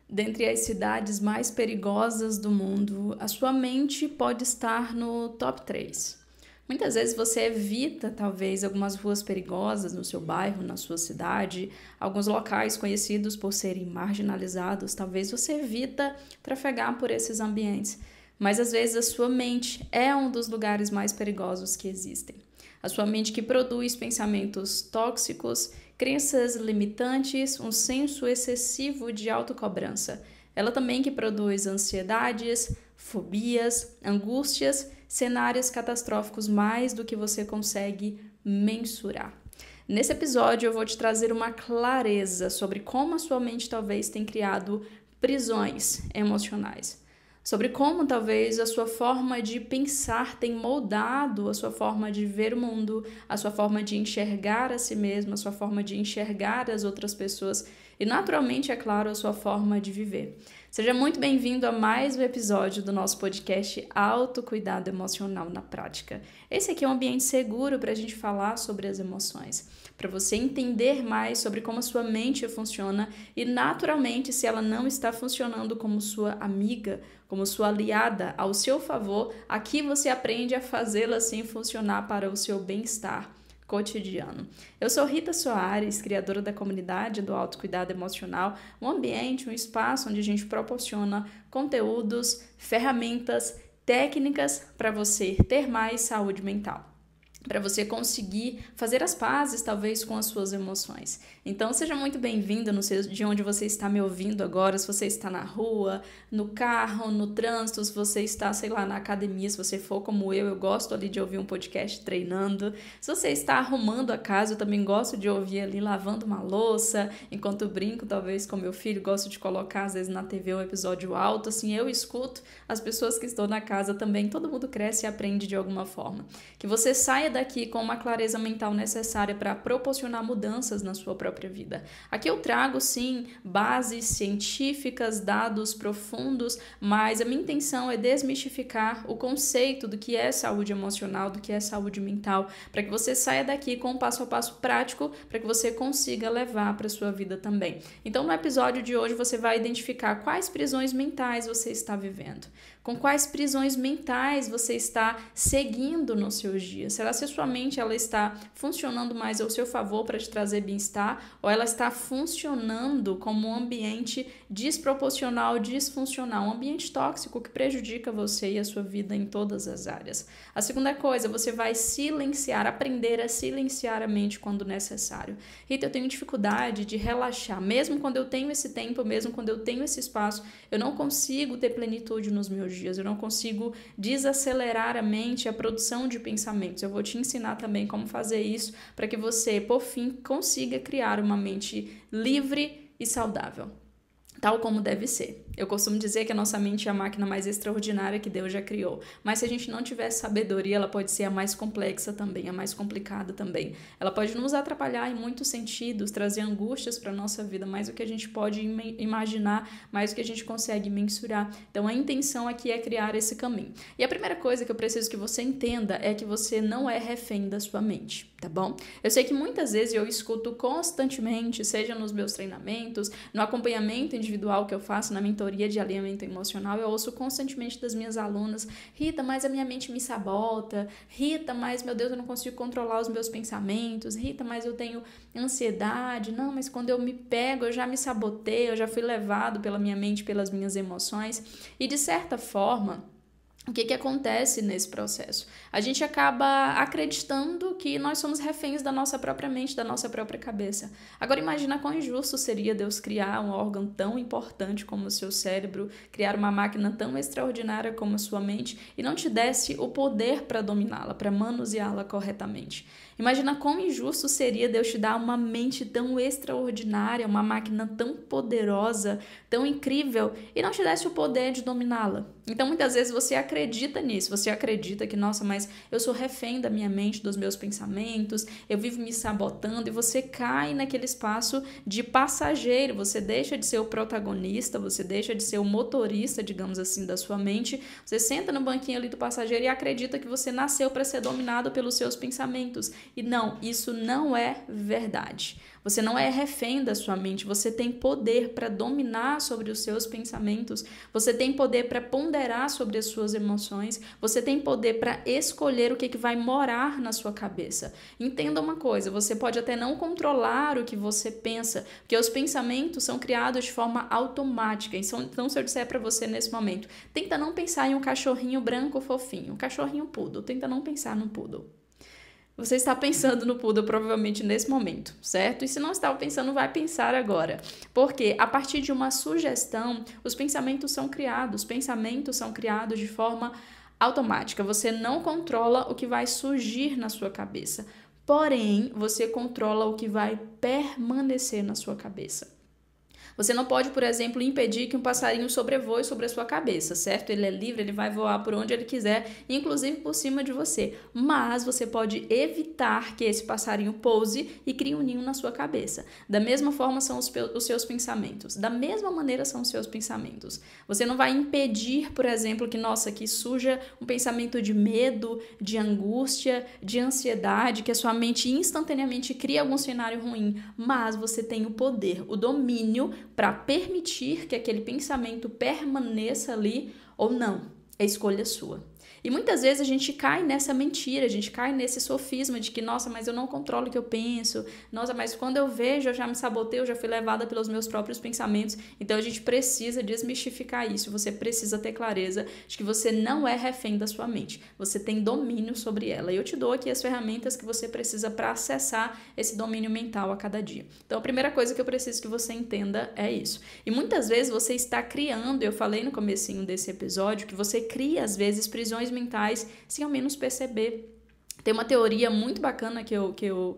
Dentre as cidades mais perigosas do mundo, a sua mente pode estar no top 3. Muitas vezes você evita, talvez, algumas ruas perigosas no seu bairro, na sua cidade, alguns locais conhecidos por serem marginalizados, talvez você evita trafegar por esses ambientes. Mas às vezes a sua mente é um dos lugares mais perigosos que existem. A sua mente que produz pensamentos tóxicos, crenças limitantes, um senso excessivo de autocobrança. Ela também que produz ansiedades, fobias, angústias, cenários catastróficos mais do que você consegue mensurar. Nesse episódio eu vou te trazer uma clareza sobre como a sua mente talvez tenha criado prisões emocionais. Sobre como talvez a sua forma de pensar tem moldado a sua forma de ver o mundo, a sua forma de enxergar a si mesmo, a sua forma de enxergar as outras pessoas e, naturalmente, é claro, a sua forma de viver. Seja muito bem-vindo a mais um episódio do nosso podcast Autocuidado Emocional na Prática. Esse aqui é um ambiente seguro para a gente falar sobre as emoções, para você entender mais sobre como a sua mente funciona e, naturalmente, se ela não está funcionando como sua amiga, como sua aliada ao seu favor, aqui você aprende a fazê-la assim funcionar para o seu bem-estar cotidiano. Eu sou Rita Soares, criadora da comunidade do Autocuidado Emocional, um ambiente, um espaço onde a gente proporciona conteúdos, ferramentas, técnicas para você ter mais saúde mental, para você conseguir fazer as pazes, talvez, com as suas emoções. Então, seja muito bem-vindo, não sei de onde você está me ouvindo agora, se você está na rua, no carro, no trânsito, se você está, sei lá, na academia, se você for como eu gosto ali de ouvir um podcast treinando. Se você está arrumando a casa, eu também gosto de ouvir ali lavando uma louça, enquanto eu brinco, talvez, com meu filho, gosto de colocar, às vezes, na TV um episódio alto, assim, eu escuto as pessoas que estão na casa também, todo mundo cresce e aprende de alguma forma. Que você saia daqui com uma clareza mental necessária para proporcionar mudanças na sua própria vida. Aqui eu trago, sim, bases científicas, dados profundos, mas a minha intenção é desmistificar o conceito do que é saúde emocional, do que é saúde mental, para que você saia daqui com um passo a passo prático, para que você consiga levar para a sua vida também. Então, no episódio de hoje, você vai identificar quais prisões mentais você está vivendo, com quais prisões mentais você está seguindo nos seus dias. Será que a sua mente ela está funcionando mais ao seu favor para te trazer bem-estar ou ela está funcionando como um ambiente desproporcional, disfuncional, um ambiente tóxico que prejudica você e a sua vida em todas as áreas? A segunda coisa, você vai silenciar, aprender a silenciar a mente quando necessário. Rita, eu tenho dificuldade de relaxar, mesmo quando eu tenho esse tempo, mesmo quando eu tenho esse espaço, eu não consigo ter plenitude nos meus dias, eu não consigo desacelerar a mente, a produção de pensamentos. Eu vou te ensinar também como fazer isso para que você, por fim, consiga criar uma mente livre e saudável, tal como deve ser. Eu costumo dizer que a nossa mente é a máquina mais extraordinária que Deus já criou, mas se a gente não tiver sabedoria, ela pode ser a mais complexa também, a mais complicada também. Ela pode nos atrapalhar em muitos sentidos, trazer angústias para a nossa vida, mais do que a gente pode imaginar, mais do que a gente consegue mensurar. Então a intenção aqui é criar esse caminho. E a primeira coisa que eu preciso que você entenda é que você não é refém da sua mente, tá bom? Eu sei que muitas vezes eu escuto constantemente, seja nos meus treinamentos, no acompanhamento individual que eu faço, na mentoria de alinhamento emocional, eu ouço constantemente das minhas alunas: Rita, mas a minha mente me sabota, Rita, mas meu Deus, eu não consigo controlar os meus pensamentos, Rita, mas eu tenho ansiedade, não, mas quando eu me pego, eu já me sabotei, eu já fui levado pela minha mente, pelas minhas emoções. E de certa forma, o que acontece nesse processo? A gente acaba acreditando que nós somos reféns da nossa própria mente, da nossa própria cabeça. Agora imagina quão injusto seria Deus criar um órgão tão importante como o seu cérebro, criar uma máquina tão extraordinária como a sua mente e não te desse o poder para dominá-la, para manuseá-la corretamente. Imagina quão injusto seria Deus te dar uma mente tão extraordinária, uma máquina tão poderosa, tão incrível, e não te desse o poder de dominá-la. Então, muitas vezes você acredita nisso, você acredita que, nossa, mas eu sou refém da minha mente, dos meus pensamentos, eu vivo me sabotando, e você cai naquele espaço de passageiro, você deixa de ser o protagonista, você deixa de ser o motorista, digamos assim, da sua mente, você senta no banquinho ali do passageiro e acredita que você nasceu para ser dominado pelos seus pensamentos. E não, isso não é verdade. Você não é refém da sua mente, você tem poder para dominar sobre os seus pensamentos, você tem poder para ponderar sobre as suas emoções, você tem poder para escolher o que vai morar na sua cabeça. Entenda uma coisa, você pode até não controlar o que você pensa, porque os pensamentos são criados de forma automática. Então, se eu disser para você nesse momento, tenta não pensar em um cachorrinho branco fofinho, um cachorrinho poodle, tenta não pensar no poodle. Você está pensando no poodle provavelmente nesse momento, certo? E se não estava pensando, vai pensar agora. Porque a partir de uma sugestão, os pensamentos são criados de forma automática. Você não controla o que vai surgir na sua cabeça, porém, você controla o que vai permanecer na sua cabeça. Você não pode, por exemplo, impedir que um passarinho sobrevoe sobre a sua cabeça, certo? Ele é livre, ele vai voar por onde ele quiser, inclusive por cima de você. Mas você pode evitar que esse passarinho pouse e crie um ninho na sua cabeça. Da mesma forma são os seus pensamentos. Da mesma maneira são os seus pensamentos. Você não vai impedir, por exemplo, que surja um pensamento de medo, de angústia, de ansiedade, que a sua mente instantaneamente crie algum cenário ruim. Mas você tem o poder, o domínio para permitir que aquele pensamento permaneça ali ou não. É escolha sua. E muitas vezes a gente cai nessa mentira, a gente cai nesse sofisma de que, nossa, mas eu não controlo o que eu penso, nossa, mas quando eu vejo, eu já me sabotei, eu já fui levada pelos meus próprios pensamentos. Então a gente precisa desmistificar isso, você precisa ter clareza de que você não é refém da sua mente, você tem domínio sobre ela. E eu te dou aqui as ferramentas que você precisa para acessar esse domínio mental a cada dia. Então a primeira coisa que eu preciso que você entenda é isso. E muitas vezes você está criando, eu falei no comecinho desse episódio, que você cria às vezes prisões mentais sem ao menos perceber. Tem uma teoria muito bacana que eu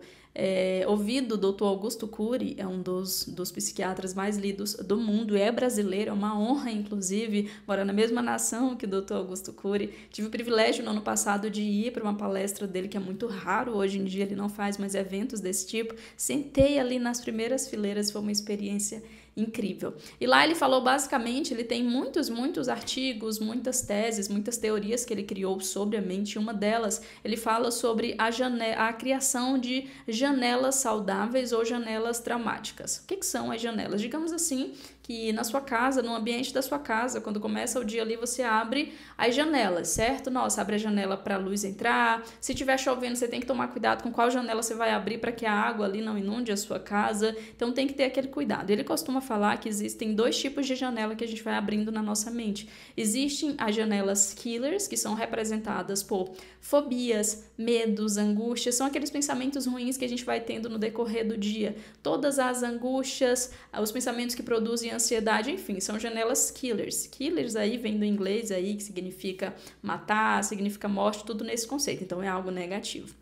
ouvi do Dr. Augusto Cury, é um dos psiquiatras mais lidos do mundo, é brasileiro, é uma honra, inclusive, morar na mesma nação que o Dr. Augusto Cury. Tive o privilégio no ano passado de ir para uma palestra dele, que é muito raro, hoje em dia ele não faz mais eventos desse tipo. Sentei ali nas primeiras fileiras, foi uma experiência incrível. E lá ele falou basicamente, ele tem muitos artigos, muitas teses, muitas teorias que ele criou sobre a mente. Uma delas, ele fala sobre a criação de janelas saudáveis ou janelas traumáticas. O que são as janelas? Digamos assim, que na sua casa, no ambiente da sua casa, quando começa o dia ali, você abre as janelas, certo? Nossa, abre a janela para a luz entrar. Se estiver chovendo, você tem que tomar cuidado com qual janela você vai abrir para que a água ali não inunde a sua casa. Então tem que ter aquele cuidado. Ele costuma falar que existem 2 tipos de janela que a gente vai abrindo na nossa mente. Existem as janelas killers, que são representadas por fobias, medos, angústias, são aqueles pensamentos ruins que a gente vai tendo no decorrer do dia. Todas as angústias, os pensamentos que produzem ansiedade, enfim, são janelas killers. Killers aí vem do inglês aí, que significa matar, significa morte, tudo nesse conceito, então é algo negativo.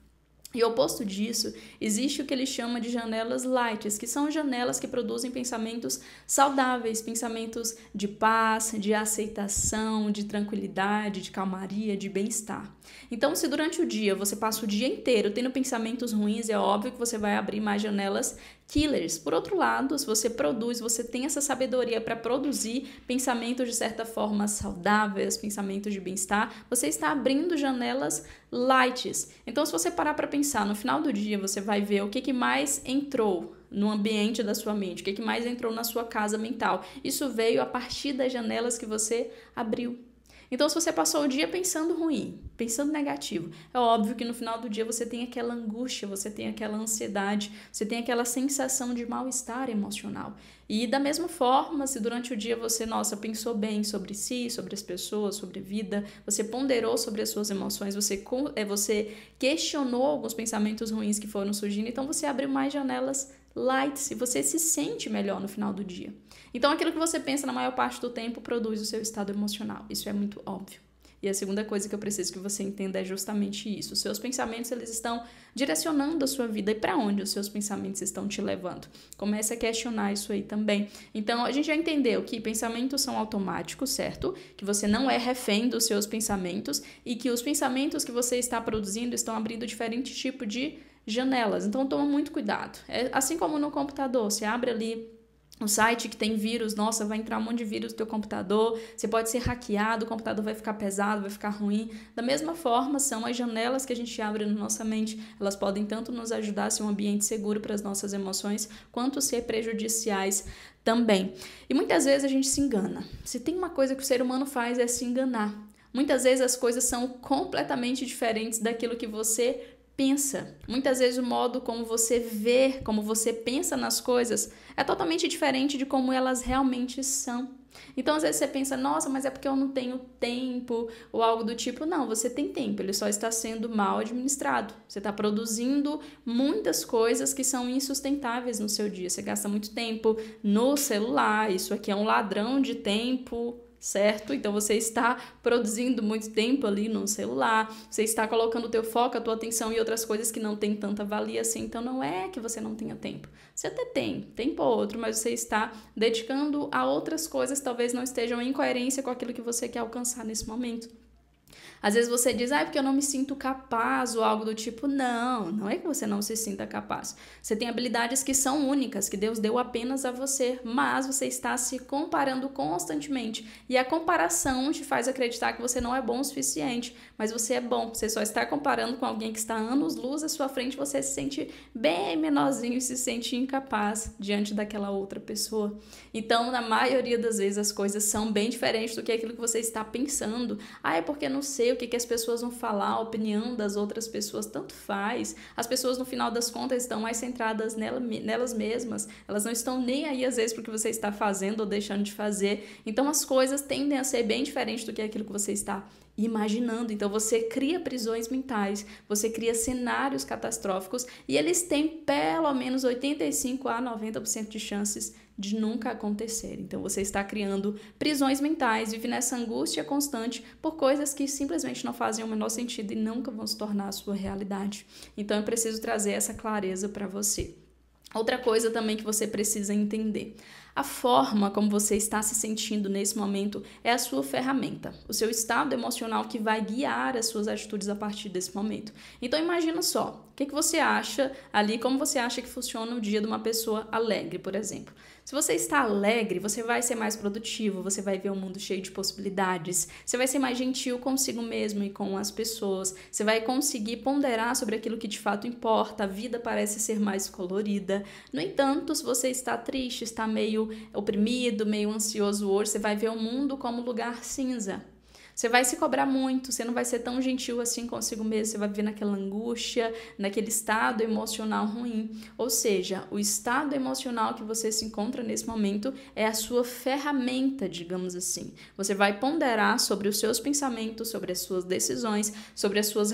E oposto disso, existe o que ele chama de janelas lights, que são janelas que produzem pensamentos saudáveis, pensamentos de paz, de aceitação, de tranquilidade, de calmaria, de bem-estar. Então, se durante o dia você passa o dia inteiro tendo pensamentos ruins, é óbvio que você vai abrir mais janelas killers. Por outro lado, se você tem essa sabedoria para produzir pensamentos de certa forma saudáveis, pensamentos de bem-estar, você está abrindo janelas lights. Então, se você parar para pensar, no final do dia você vai ver o que mais entrou no ambiente da sua mente, o que mais entrou na sua casa mental. Isso veio a partir das janelas que você abriu. Então, se você passou o dia pensando ruim, pensando negativo, é óbvio que no final do dia você tem aquela angústia, você tem aquela ansiedade, você tem aquela sensação de mal-estar emocional. E da mesma forma, se durante o dia você, pensou bem sobre si, sobre as pessoas, sobre a vida, você ponderou sobre as suas emoções, você questionou alguns pensamentos ruins que foram surgindo, então você abriu mais janelas lights e você se sente melhor no final do dia. Então, aquilo que você pensa na maior parte do tempo produz o seu estado emocional. Isso é muito óbvio. E a segunda coisa que eu preciso que você entenda é justamente isso. Os seus pensamentos, eles estão direcionando a sua vida. E para onde os seus pensamentos estão te levando? Comece a questionar isso aí também. Então, a gente já entendeu que pensamentos são automáticos, certo? Que você não é refém dos seus pensamentos e que os pensamentos que você está produzindo estão abrindo diferentes tipos de janelas. Então, toma muito cuidado. É assim como no computador, você abre ali Um site que tem vírus, nossa, vai entrar um monte de vírus no teu computador, você pode ser hackeado, o computador vai ficar pesado, vai ficar ruim. Da mesma forma, são as janelas que a gente abre na nossa mente, elas podem tanto nos ajudar a ser um ambiente seguro para as nossas emoções, quanto ser prejudiciais também. E muitas vezes a gente se engana. Se tem uma coisa que o ser humano faz é se enganar. Muitas vezes as coisas são completamente diferentes daquilo que você pensa. Muitas vezes o modo como você vê, como você pensa nas coisas é totalmente diferente de como elas realmente são. Então, às vezes você pensa, nossa, mas é porque eu não tenho tempo ou algo do tipo. Não, você tem tempo, ele só está sendo mal administrado. Você está produzindo muitas coisas que são insustentáveis no seu dia. Você gasta muito tempo no celular, isso aqui é um ladrão de tempo, certo? Então você está produzindo muito tempo ali no celular, você está colocando o teu foco, a tua atenção em outras coisas que não tem tanta valia assim, então não é que você não tenha tempo. Você até tem, tempo ou outro, mas você está dedicando a outras coisas que talvez não estejam em coerência com aquilo que você quer alcançar nesse momento. Às vezes você diz, porque eu não me sinto capaz ou algo do tipo. Não, não é que você não se sinta capaz. Você tem habilidades que são únicas, que Deus deu apenas a você, mas você está se comparando constantemente. E a comparação te faz acreditar que você não é bom o suficiente, mas você é bom. Você só está comparando com alguém que está anos-luz à sua frente, você se sente bem menorzinho e se sente incapaz diante daquela outra pessoa. Então, na maioria das vezes, as coisas são bem diferentes do que aquilo que você está pensando. É porque não sei o que as pessoas vão falar, a opinião das outras pessoas, tanto faz. As pessoas, no final das contas, estão mais centradas nelas mesmas. Elas não estão nem aí, às vezes, porque você está fazendo ou deixando de fazer. Então, as coisas tendem a ser bem diferentes do que aquilo que você está imaginando. Então, você cria prisões mentais, você cria cenários catastróficos e eles têm pelo menos 85 a 90% de chances de nunca acontecer. Então, você está criando prisões mentais, vive nessa angústia constante por coisas que simplesmente não fazem o menor sentido e nunca vão se tornar a sua realidade. Então, eu preciso trazer essa clareza para você. Outra coisa também que você precisa entender. A forma como você está se sentindo nesse momento é a sua ferramenta, o seu estado emocional que vai guiar as suas atitudes a partir desse momento. Então imagina só, o que você acha ali, como você acha que funciona o dia de uma pessoa alegre, por exemplo. Se você está alegre, você vai ser mais produtivo, você vai ver um mundo cheio de possibilidades, você vai ser mais gentil consigo mesmo e com as pessoas, você vai conseguir ponderar sobre aquilo que de fato importa, a vida parece ser mais colorida. No entanto, se você está triste, está meio oprimido, meio ansioso hoje, você vai ver o mundo como lugar cinza. Você vai se cobrar muito, você não vai ser tão gentil assim consigo mesmo, você vai viver naquela angústia, naquele estado emocional ruim. Ou seja, o estado emocional que você se encontra nesse momento é a sua ferramenta, digamos assim. Você vai ponderar sobre os seus pensamentos, sobre as suas decisões, sobre as suas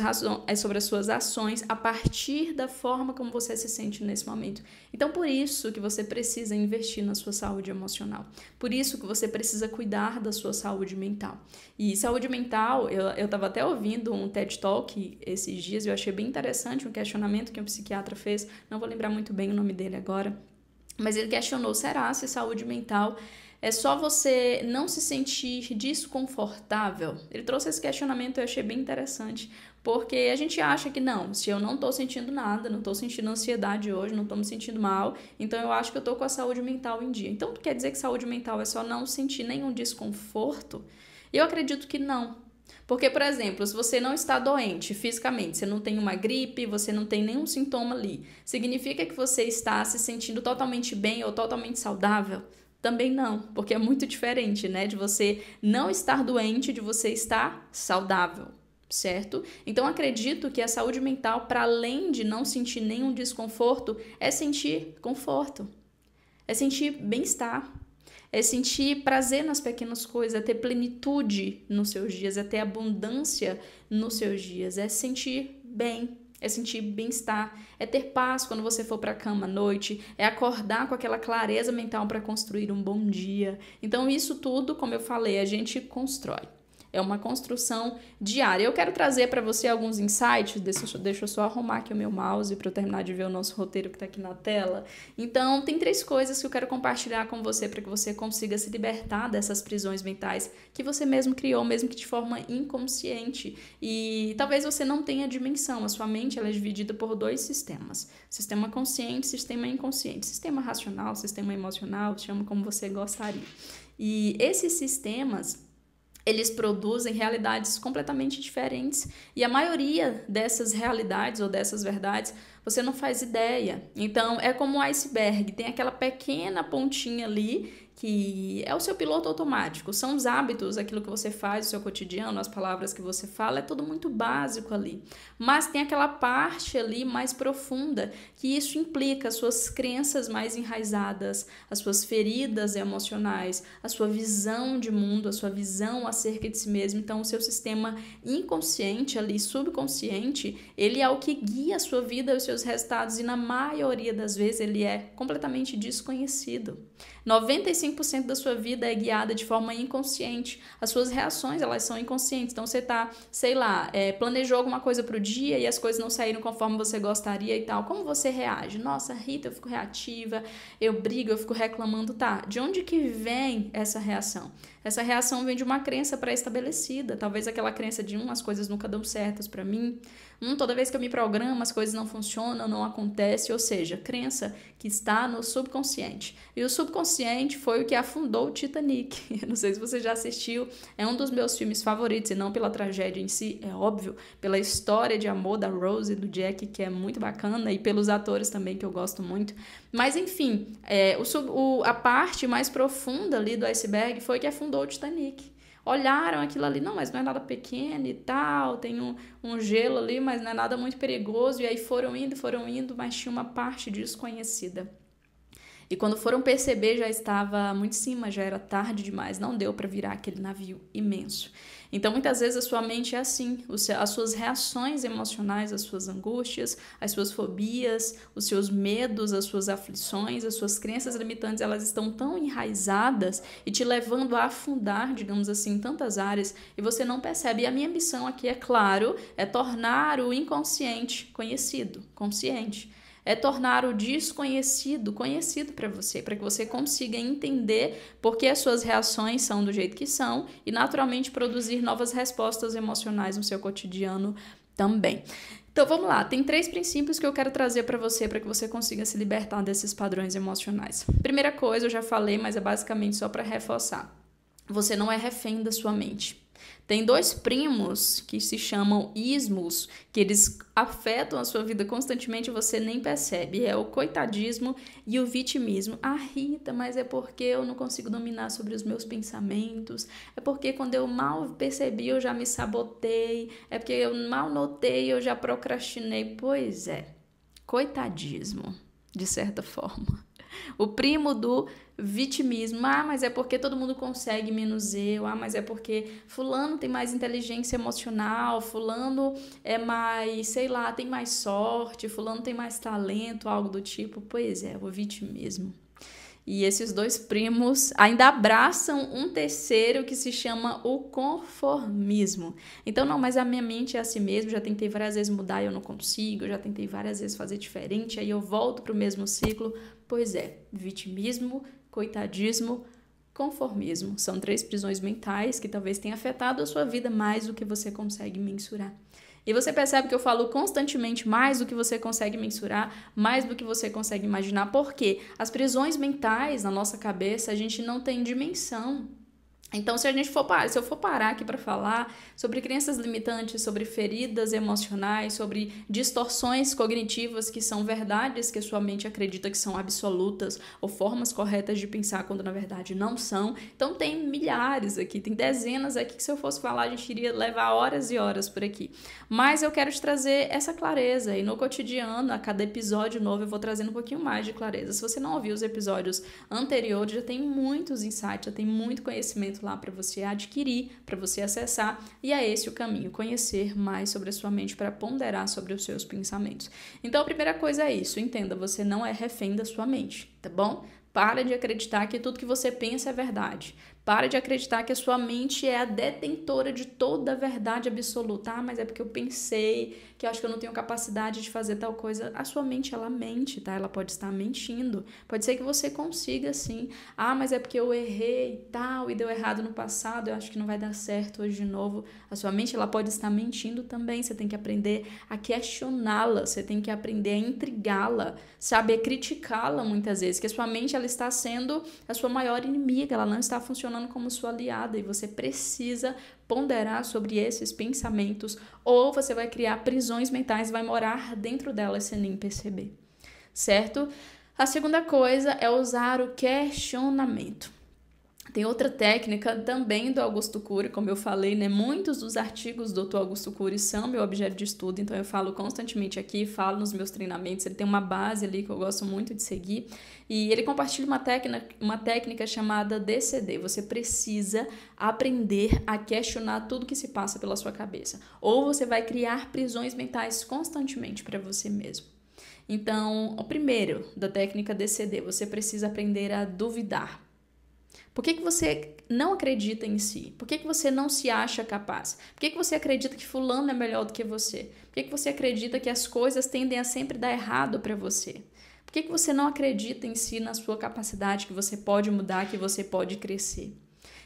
ações, a partir da forma como você se sente nesse momento. Então, por isso que você precisa investir na sua saúde emocional. Por isso que você precisa cuidar da sua saúde mental. E saúde mental, eu estava até ouvindo um TED Talk esses dias, eu achei bem interessante um questionamento que um psiquiatra fez, não vou lembrar muito bem o nome dele agora, mas ele questionou, será se saúde mental é só você não se sentir desconfortável? Ele trouxe esse questionamento e eu achei bem interessante, porque a gente acha que não, se eu não estou sentindo nada, não estou sentindo ansiedade hoje, não estou me sentindo mal, então eu acho que eu estou com a saúde mental em dia. Então, quer dizer que saúde mental é só não sentir nenhum desconforto? Eu acredito que não. Porque, por exemplo, se você não está doente fisicamente, você não tem uma gripe, você não tem nenhum sintoma ali, significa que você está se sentindo totalmente bem ou totalmente saudável? Também não, porque é muito diferente, né? De você não estar doente, de você estar saudável, certo? Então, acredito que a saúde mental, para além de não sentir nenhum desconforto, é sentir conforto, é sentir bem-estar. É sentir prazer nas pequenas coisas, é ter plenitude nos seus dias, é ter abundância nos seus dias, é sentir bem, é sentir bem-estar, é ter paz quando você for para a cama à noite, é acordar com aquela clareza mental para construir um bom dia. Então isso tudo, como eu falei, a gente constrói. É uma construção diária. Eu quero trazer para você alguns insights, deixa eu só arrumar aqui o meu mouse para eu terminar de ver o nosso roteiro que está aqui na tela. Então, tem 3 coisas que eu quero compartilhar com você para que você consiga se libertar dessas prisões mentais que você mesmo criou, mesmo que de forma inconsciente. E talvez você não tenha dimensão. A sua mente ela é dividida por 2 sistemas. Sistema consciente, sistema inconsciente. Sistema racional, sistema emocional, chama como você gostaria. E esses sistemas, eles produzem realidades completamente diferentes e a maioria dessas realidades ou dessas verdades você não faz ideia. Então, é como um iceberg, tem aquela pequena pontinha ali que é o seu piloto automático, são os hábitos, aquilo que você faz, o seu cotidiano, as palavras que você fala, é tudo muito básico ali. Mas tem aquela parte ali mais profunda, que isso implica as suas crenças mais enraizadas, as suas feridas emocionais, a sua visão de mundo, a sua visão acerca de si mesmo. Então, o seu sistema inconsciente ali, subconsciente, ele é o que guia a sua vida, os seus resultados, e na maioria das vezes ele é completamente desconhecido. 95% da sua vida é guiada de forma inconsciente. As suas reações, elas são inconscientes. Então, você tá, sei lá, planejou alguma coisa pro dia e as coisas não saíram conforme você gostaria e tal. Como você reage? Nossa, Rita, eu fico reativa, eu brigo, eu fico reclamando. Tá, de onde que vem essa reação? Essa reação vem de uma crença pré-estabelecida. Talvez aquela crença de as coisas nunca dão certas pra mim. Toda vez que eu me programo, as coisas não funcionam, não acontecem. Ou seja, crença que está no subconsciente. E o subconsciente foi o que afundou o Titanic. Eu não sei se você já assistiu. É um dos meus filmes favoritos, e não pela tragédia em si, é óbvio. Pela história de amor da Rose e do Jack, que é muito bacana. E pelos atores também, que eu gosto muito. Mas, enfim, a parte mais profunda ali do iceberg foi que afundou o Titanic. Olharam aquilo ali, não, mas não é nada pequeno e tal, tem um gelo ali, mas não é nada muito perigoso. E aí foram indo, mas tinha uma parte desconhecida. E quando foram perceber, já estava muito em cima, já era tarde demais, não deu para virar aquele navio imenso. Então, muitas vezes a sua mente é assim, as suas reações emocionais, as suas angústias, as suas fobias, os seus medos, as suas aflições, as suas crenças limitantes, elas estão tão enraizadas e te levando a afundar, digamos assim, em tantas áreas, e você não percebe. E a minha missão aqui, é claro, é tornar o inconsciente conhecido, consciente. É tornar o desconhecido conhecido para que você consiga entender por que as suas reações são do jeito que são e naturalmente produzir novas respostas emocionais no seu cotidiano também. Então vamos lá, tem 3 princípios que eu quero trazer para que você consiga se libertar desses padrões emocionais. Primeira coisa, eu já falei, mas é basicamente só para reforçar. Você não é refém da sua mente. Tem 2 primos que se chamam ismos, que eles afetam a sua vida constantemente e você nem percebe. É o coitadismo e o vitimismo. Ah, Rita, mas é porque eu não consigo dominar sobre os meus pensamentos. É porque quando eu mal percebi, eu já me sabotei. É porque eu mal notei, eu já procrastinei. Pois é, coitadismo, de certa forma. O primo do vitimismo, mas é porque todo mundo consegue menos eu, mas é porque fulano tem mais inteligência emocional, fulano é mais, sei lá, tem mais sorte, fulano tem mais talento, algo do tipo. Pois é, o vitimismo. E esses 2 primos ainda abraçam um terceiro que se chama o conformismo. Então, não, mas a minha mente é assim mesmo, já tentei várias vezes mudar e eu não consigo, já tentei várias vezes fazer diferente, aí eu volto para o mesmo ciclo. Pois é, vitimismo, coitadismo, conformismo. São 3 prisões mentais que talvez tenham afetado a sua vida mais do que você consegue mensurar. E você percebe que eu falo constantemente mais do que você consegue mensurar, mais do que você consegue imaginar, porque as prisões mentais na nossa cabeça, a gente não tem dimensão. Então, se eu for parar aqui para falar sobre crenças limitantes, sobre feridas emocionais, sobre distorções cognitivas que são verdades que a sua mente acredita que são absolutas ou formas corretas de pensar quando na verdade não são. Então, tem milhares aqui, tem dezenas aqui que se eu fosse falar a gente iria levar horas e horas por aqui. Mas eu quero te trazer essa clareza e no cotidiano, a cada episódio novo eu vou trazendo um pouquinho mais de clareza. Se você não ouviu os episódios anteriores, já tem muitos insights, já tem muito conhecimento lá para você adquirir, para você acessar, e é esse o caminho, conhecer mais sobre a sua mente para ponderar sobre os seus pensamentos. Então a primeira coisa é isso, entenda, você não é refém da sua mente, tá bom? Para de acreditar que tudo que você pensa é verdade. Para de acreditar que a sua mente é a detentora de toda a verdade absoluta. Ah, mas é porque eu pensei que eu acho que eu não tenho capacidade de fazer tal coisa. A sua mente, ela mente, tá? Ela pode estar mentindo. Pode ser que você consiga, sim. Ah, mas é porque eu errei e tal, e deu errado no passado, eu acho que não vai dar certo hoje de novo. A sua mente, ela pode estar mentindo também. Você tem que aprender a questioná-la, você tem que aprender a intrigá-la, saber criticá-la muitas vezes, que a sua mente, ela está sendo a sua maior inimiga, ela não está funcionando como sua aliada e você precisa ponderar sobre esses pensamentos ou você vai criar prisões mentais, vai morar dentro delas sem nem perceber, certo? A segunda coisa é usar o questionamento. Tem outra técnica também do Augusto Cury, como eu falei, né? Muitos dos artigos do Dr. Augusto Cury são meu objeto de estudo, então eu falo constantemente aqui, falo nos meus treinamentos, ele tem uma base ali que eu gosto muito de seguir, e ele compartilha uma técnica chamada DCD. Você precisa aprender a questionar tudo que se passa pela sua cabeça, ou você vai criar prisões mentais constantemente para você mesmo. Então, o primeiro da técnica DCD, você precisa aprender a duvidar. Por que você não acredita em si? Por que você não se acha capaz? Por que você acredita que fulano é melhor do que você? Por que você acredita que as coisas tendem a sempre dar errado para você? Por que você não acredita em si, na sua capacidade, que você pode mudar, que você pode crescer?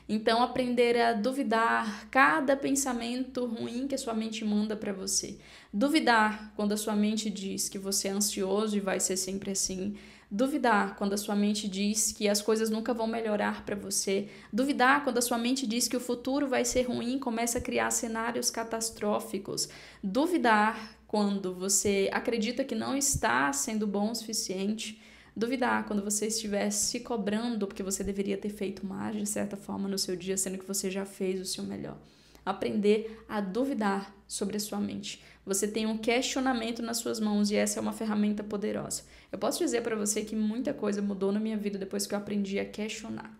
Então, aprender a duvidar cada pensamento ruim que a sua mente manda para você. Duvidar quando a sua mente diz que você é ansioso e vai ser sempre assim. Duvidar quando a sua mente diz que as coisas nunca vão melhorar para você. Duvidar quando a sua mente diz que o futuro vai ser ruim e começa a criar cenários catastróficos. Duvidar quando você acredita que não está sendo bom o suficiente. Duvidar quando você estiver se cobrando porque você deveria ter feito mais de certa forma no seu dia, sendo que você já fez o seu melhor. Aprender a duvidar sobre a sua mente. Você tem um questionamento nas suas mãos e essa é uma ferramenta poderosa. Eu posso dizer para você que muita coisa mudou na minha vida depois que eu aprendi a questionar.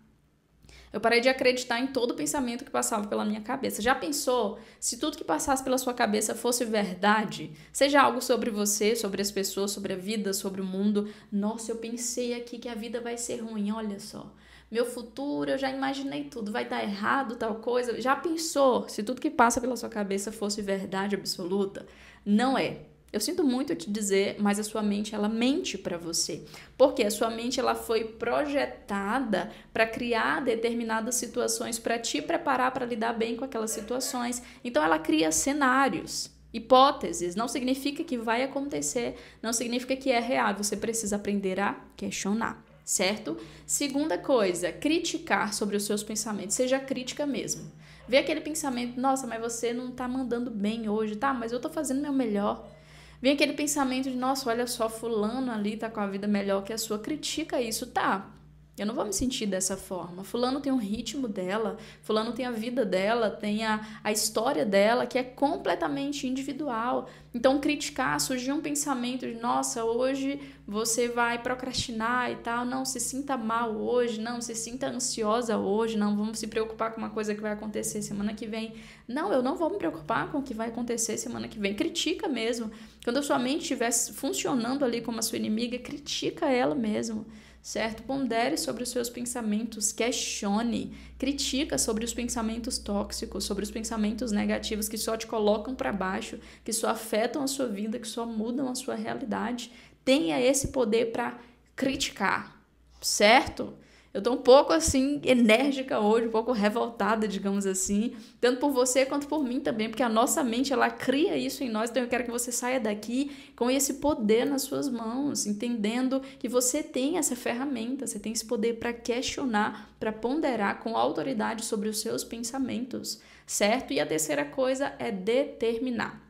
Eu parei de acreditar em todo pensamento que passava pela minha cabeça. Já pensou se tudo que passasse pela sua cabeça fosse verdade? Seja algo sobre você, sobre as pessoas, sobre a vida, sobre o mundo. Nossa, eu pensei aqui que a vida vai ser ruim, olha só. Meu futuro, eu já imaginei tudo, vai dar errado, tal coisa. Já pensou se tudo que passa pela sua cabeça fosse verdade absoluta? Não é. Eu sinto muito te dizer, mas a sua mente, ela mente para você. Porque a sua mente, ela foi projetada para criar determinadas situações, para te preparar para lidar bem com aquelas situações. Então, ela cria cenários, hipóteses. Não significa que vai acontecer, não significa que é real. Você precisa aprender a questionar, certo? Segunda coisa, criticar sobre os seus pensamentos. Seja crítica mesmo. Vê aquele pensamento, nossa, mas você não tá mandando bem hoje, tá? Mas eu tô fazendo meu melhor. Vem aquele pensamento de, nossa, olha só, fulano ali tá com a vida melhor que a sua. Critica isso, tá? Eu não vou me sentir dessa forma. Fulano tem um ritmo dela, fulano tem a vida dela, tem a história dela, que é completamente individual. Então, criticar, surgir um pensamento de, nossa, hoje você vai procrastinar e tal, não se sinta mal hoje, não se sinta ansiosa hoje, não vamos se preocupar com uma coisa que vai acontecer semana que vem. Não, eu não vou me preocupar com o que vai acontecer semana que vem. Critica mesmo. Quando a sua mente estiver funcionando ali como a sua inimiga, critica ela mesmo. Certo? Pondere sobre os seus pensamentos, questione, critica sobre os pensamentos tóxicos, sobre os pensamentos negativos que só te colocam para baixo, que só afetam a sua vida, que só mudam a sua realidade. Tenha esse poder para criticar, certo? Eu tô um pouco assim, enérgica hoje, um pouco revoltada, digamos assim, tanto por você quanto por mim também, porque a nossa mente, ela cria isso em nós, então eu quero que você saia daqui com esse poder nas suas mãos, entendendo que você tem essa ferramenta, você tem esse poder para questionar, para ponderar com autoridade sobre os seus pensamentos, certo? E a terceira coisa é determinar.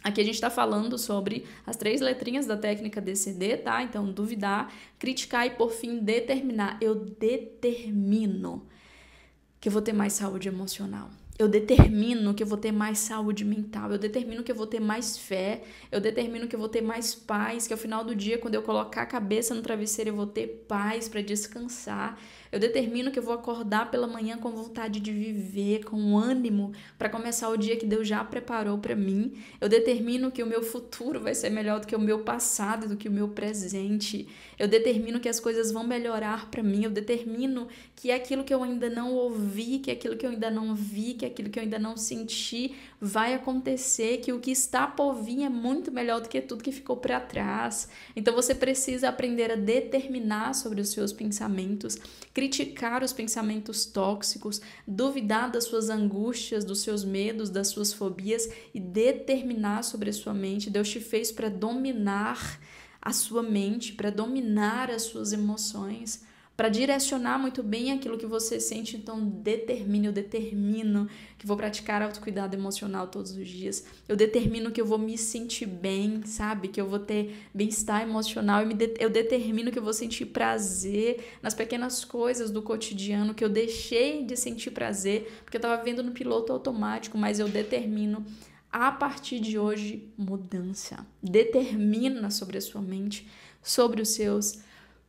Aqui a gente está falando sobre as 3 letrinhas da técnica DCD, tá? Então, duvidar, criticar e, por fim, determinar. Eu determino que eu vou ter mais saúde emocional. Eu determino que eu vou ter mais saúde mental, eu determino que eu vou ter mais fé, eu determino que eu vou ter mais paz, que ao final do dia, quando eu colocar a cabeça no travesseiro, eu vou ter paz para descansar. Eu determino que eu vou acordar pela manhã com vontade de viver, com ânimo para começar o dia que Deus já preparou para mim. Eu determino que o meu futuro vai ser melhor do que o meu passado, do que o meu presente. Eu determino que as coisas vão melhorar para mim. Eu determino que aquilo que eu ainda não ouvi, que aquilo que eu ainda não vi, que aquilo que eu ainda não senti vai acontecer, que o que está por vir é muito melhor do que tudo que ficou para trás. Então você precisa aprender a determinar sobre os seus pensamentos, criticar os pensamentos tóxicos, duvidar das suas angústias, dos seus medos, das suas fobias e determinar sobre a sua mente. Deus te fez para dominar a sua mente, para dominar as suas emoções, para direcionar muito bem aquilo que você sente. Então eu determino que vou praticar autocuidado emocional todos os dias. Eu determino que eu vou me sentir bem, sabe? Que eu vou ter bem-estar emocional. Eu determino que eu vou sentir prazer nas pequenas coisas do cotidiano, que eu deixei de sentir prazer, porque eu estava vivendo no piloto automático, mas eu determino a partir de hoje mudança. Determina sobre a sua mente, sobre os seus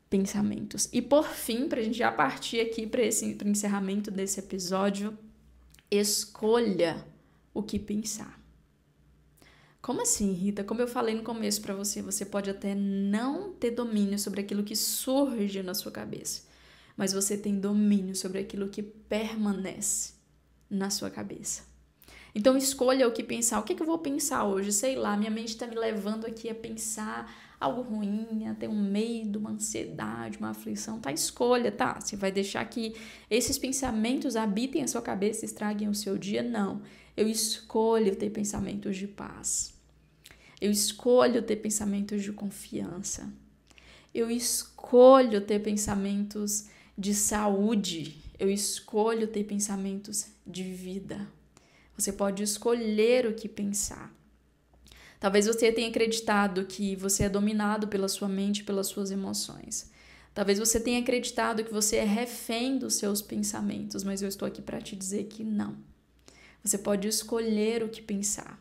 pensamentos. E por fim, para a gente já partir aqui para o encerramento desse episódio, escolha o que pensar. Como assim, Rita? Como eu falei no começo para você, você pode até não ter domínio sobre aquilo que surge na sua cabeça, mas você tem domínio sobre aquilo que permanece na sua cabeça. Então escolha o que pensar. O que eu vou pensar hoje? Sei lá, minha mente está me levando aqui a pensar algo ruim, a ter um medo, uma ansiedade, uma aflição. Tá, escolha, tá? Você vai deixar que esses pensamentos habitem a sua cabeça e estraguem o seu dia? Não. Eu escolho ter pensamentos de paz. Eu escolho ter pensamentos de confiança. Eu escolho ter pensamentos de saúde. Eu escolho ter pensamentos de vida. Você pode escolher o que pensar. Talvez você tenha acreditado que você é dominado pela sua mente, pelas suas emoções. Talvez você tenha acreditado que você é refém dos seus pensamentos, mas eu estou aqui para te dizer que não. Você pode escolher o que pensar.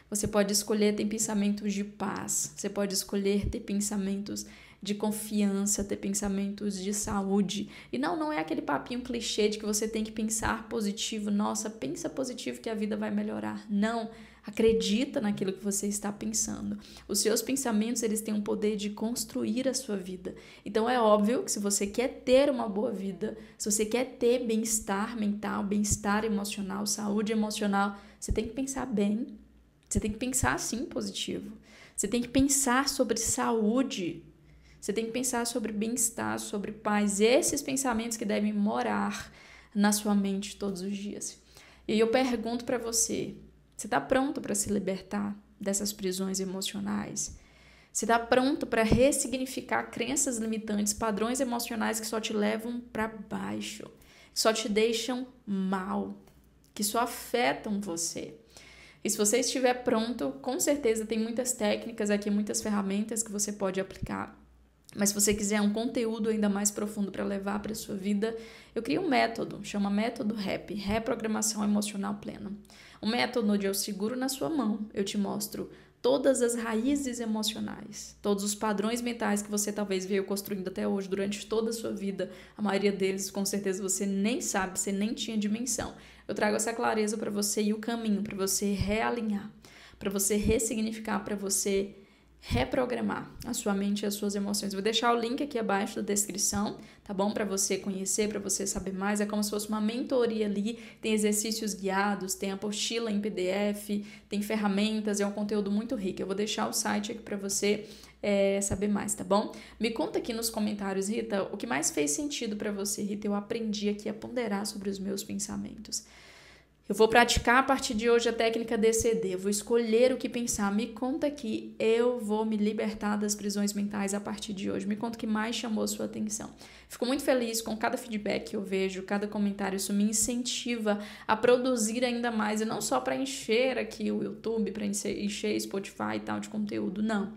Você pode escolher ter pensamentos de paz. Você pode escolher ter pensamentos de confiança, ter pensamentos de saúde. E não é aquele papinho clichê de que você tem que pensar positivo. Nossa, pensa positivo que a vida vai melhorar. Não, acredita naquilo que você está pensando. Os seus pensamentos, eles têm o poder de construir a sua vida. Então é óbvio que se você quer ter uma boa vida, se você quer ter bem-estar mental, bem-estar emocional, saúde emocional, você tem que pensar bem. Você tem que pensar assim positivo. Você tem que pensar sobre saúde. Você tem que pensar sobre bem-estar, sobre paz. Esses pensamentos que devem morar na sua mente todos os dias. E eu pergunto para você, você está pronto para se libertar dessas prisões emocionais? Você está pronto para ressignificar crenças limitantes, padrões emocionais que só te levam para baixo, que só te deixam mal, que só afetam você? E se você estiver pronto, com certeza tem muitas técnicas aqui, muitas ferramentas que você pode aplicar. Mas se você quiser um conteúdo ainda mais profundo para levar para a sua vida, eu criei um método, chama Método REP, Reprogramação Emocional Plena. Um método onde eu seguro na sua mão, eu te mostro todas as raízes emocionais, todos os padrões mentais que você talvez veio construindo até hoje, durante toda a sua vida. A maioria deles, com certeza, você nem sabe, você nem tinha dimensão. Eu trago essa clareza para você e o caminho para você realinhar, para você ressignificar, para você reprogramar a sua mente e as suas emoções. Vou deixar o link aqui abaixo da descrição, tá bom? Para você conhecer, para você saber mais. É como se fosse uma mentoria ali. Tem exercícios guiados, tem apostila em PDF, tem ferramentas, é um conteúdo muito rico. Eu vou deixar o site aqui para você saber mais, tá bom? Me conta aqui nos comentários, Rita, o que mais fez sentido para você. Rita, eu aprendi aqui a ponderar sobre os meus pensamentos. Eu vou praticar a partir de hoje a técnica DCD, eu vou escolher o que pensar. Me conta que eu vou me libertar das prisões mentais a partir de hoje. Me conta o que mais chamou a sua atenção. Fico muito feliz com cada feedback que eu vejo, cada comentário. Isso me incentiva a produzir ainda mais. E não só para encher aqui o YouTube, para encher Spotify e tal de conteúdo, não.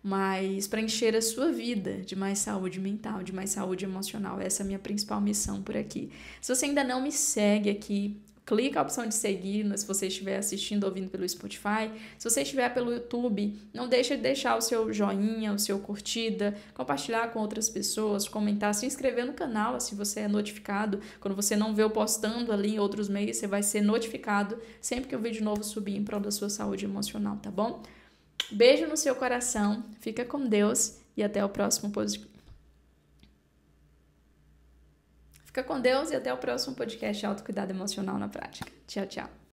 Mas para encher a sua vida de mais saúde mental, de mais saúde emocional. Essa é a minha principal missão por aqui. Se você ainda não me segue aqui, clica a opção de seguir, se você estiver assistindo ou ouvindo pelo Spotify. Se você estiver pelo YouTube, não deixa de deixar o seu joinha, o seu curtida, compartilhar com outras pessoas, comentar, se inscrever no canal, assim você é notificado. Quando você não vê eu postando ali em outros meios, você vai ser notificado sempre que o vídeo novo subir em prol da sua saúde emocional, tá bom? Beijo no seu coração, fica com Deus e até o próximo podcast. Fica com Deus e até o próximo podcast Autocuidado Emocional na Prática. Tchau, tchau.